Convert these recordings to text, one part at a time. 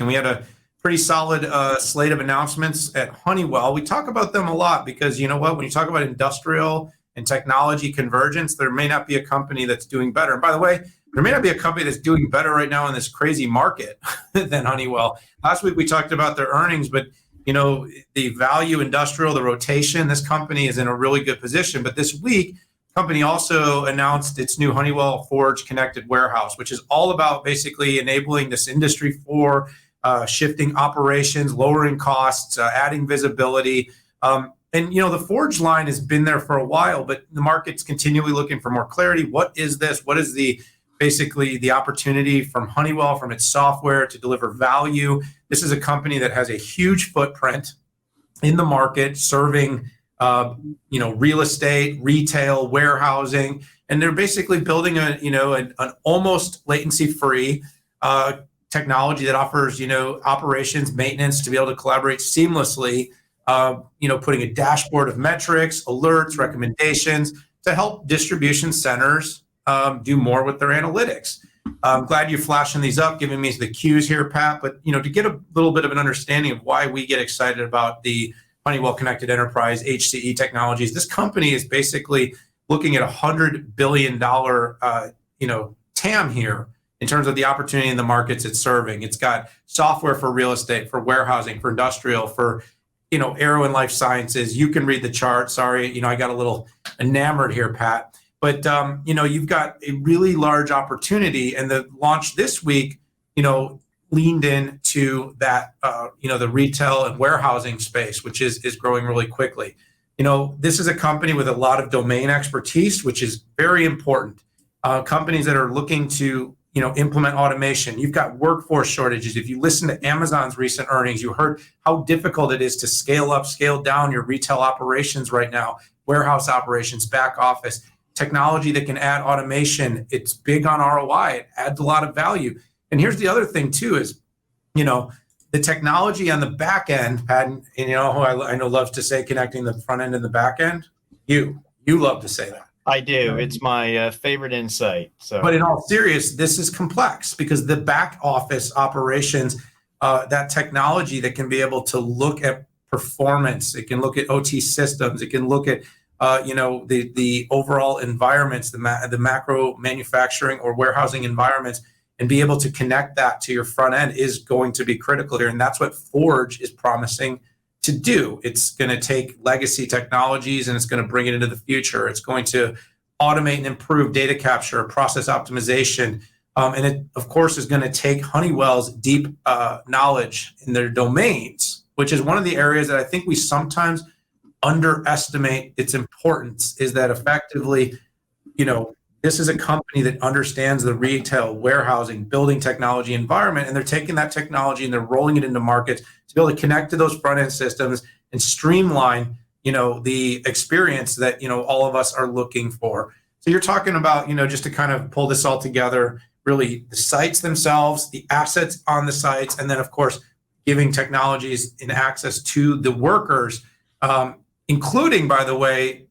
And we had a pretty solid slate of announcements at Honeywell. We talk about them a lot because you know what? When you talk about industrial and technology convergence, there may not be a company that's doing better. And by the way, there may not be a company that's doing better right now in this crazy market than Honeywell. Last week we talked about their earnings, but you know, the value industrial, the rotation, this company is in a really good position. But this week, the company also announced its new Honeywell Forge connected warehouse, which is all about basically enabling this industry for shifting operations, lowering costs, adding visibility. And, you know, the Forge line has been there for a while, but the market's continually looking for more clarity. What is this? What is basically the opportunity from Honeywell, from its software to deliver value? This is a company that has a huge footprint in the market, serving, real estate, retail, warehousing, and they're basically building an almost latency-free technology that offers, operations, maintenance to be able to collaborate seamlessly. Putting a dashboard of metrics, alerts, recommendations to help distribution centers do more with their analytics. I'm glad you're flashing these up, giving me the cues here, Pat. But to get a little bit of an understanding of why we get excited about the Honeywell Connected Enterprise HCE technologies, this company is basically looking at $100 billion, TAM here in terms of the opportunity in the markets it's serving. It's got software for real estate, for warehousing, for industrial, for aero and life sciences. You can read the chart. Sorry, I got a little enamored here, Pat. But, you've got a really large opportunity. And the launch this week, leaned into that, the retail and warehousing space, which is growing really quickly. This is a company with a lot of domain expertise, which is very important. Companies that are looking to implement automation. You've got workforce shortages. If you listen to Amazon's recent earnings, you heard how difficult it is to scale up, scale down your retail operations right now, warehouse operations, back office, technology that can add automation. It's big on ROI. It adds a lot of value. And here's the other thing too is, the technology on the back end, Pat, and who I know loves to say connecting the front end and the back end. You love to say that. I do. It's my favorite insight. So, but in all seriousness, this is complex because the back office operations, that technology that can be able to look at performance, it can look at OT systems, it can look at the overall environments, the macro manufacturing or warehousing environments, and be able to connect that to your front end is going to be critical here, and that's what Forge is promising to do. It's going to take legacy technologies and it's going to bring it into the future. It's going to automate and improve data capture, process optimization. And it, of course, is going to take Honeywell's deep knowledge in their domains, which is one of the areas that I think we sometimes underestimate its importance, is that effectively, this is a company that understands the retail, warehousing, building technology environment, and they're taking that technology and they're rolling it into markets to be able to connect to those front-end systems and streamline, the experience that, all of us are looking for. So you're talking about, just to kind of pull this all together, really the sites themselves, the assets on the sites, and then, of course, giving technologies and access to the workers, including, by the way,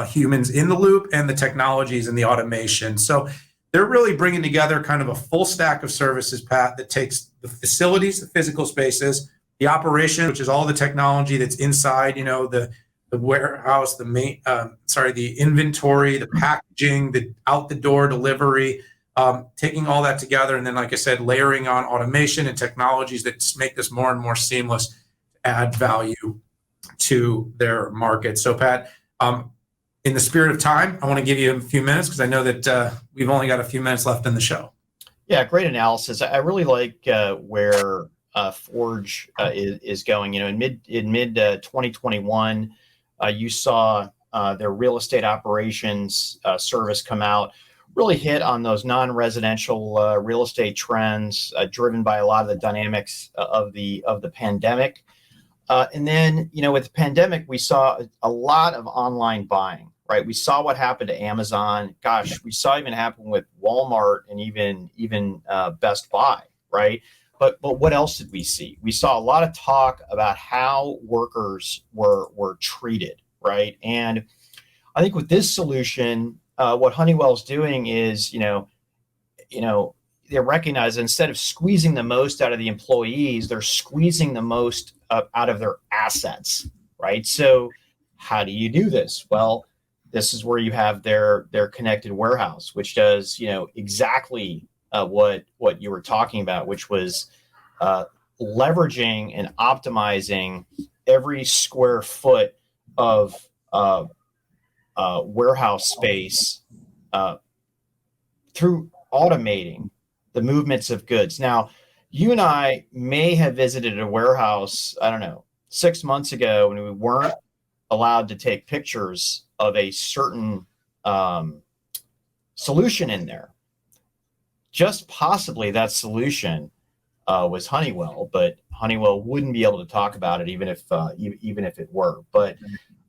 humans in the loop and the technologies and the automation. So they're really bringing together kind of a full stack of services, Pat, that takes the facilities, the physical spaces, the operation, which is all the technology that's inside, the warehouse, the inventory, the packaging, the out the door delivery, taking all that together. And then, like I said, layering on automation and technologies that make this more and more seamless, add value to their market. So, Pat, in the spirit of time, I want to give you a few minutes because I know that we've only got a few minutes left in the show. Yeah, great analysis. I really like where Forge is going. In mid 2021, you saw their real estate operations service come out, really hit on those non-residential real estate trends driven by a lot of the dynamics of the pandemic. And then, with the pandemic, we saw a lot of online buying, right? We saw what happened to Amazon. Gosh, we saw even happen with Walmart and even Best Buy, right? But what else did we see? We saw a lot of talk about how workers were treated, right? And I think with this solution, what Honeywell is doing is, they recognize that instead of squeezing the most out of the employees, they're squeezing the most out of their assets, right? So how do you do this? Well, this is where you have their connected warehouse, which does, exactly what you were talking about, which was leveraging and optimizing every square foot of warehouse space through automating the movements of goods. Now, you and I may have visited a warehouse, I don't know, 6 months ago when we weren't allowed to take pictures of a certain solution in there. Just possibly that solution was Honeywell, but Honeywell wouldn't be able to talk about it even if it were. But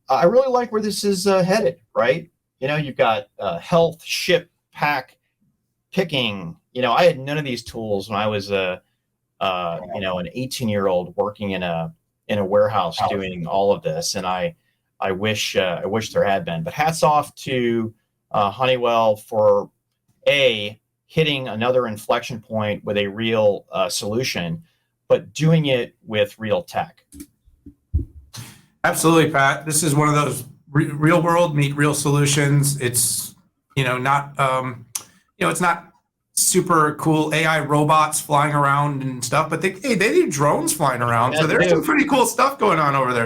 I really like where this is headed, right? You've got health, ship, pack, picking. I had none of these tools when I was an 18-year-old working in a warehouse doing all of this, and I wish there had been. But hats off to Honeywell for hitting another inflection point with a real solution, but doing it with real tech. Absolutely, Pat. This is one of those real world meet real solutions. It's not it's not super cool AI robots flying around and stuff, but they do drones flying around. So there's some pretty cool stuff going on over there.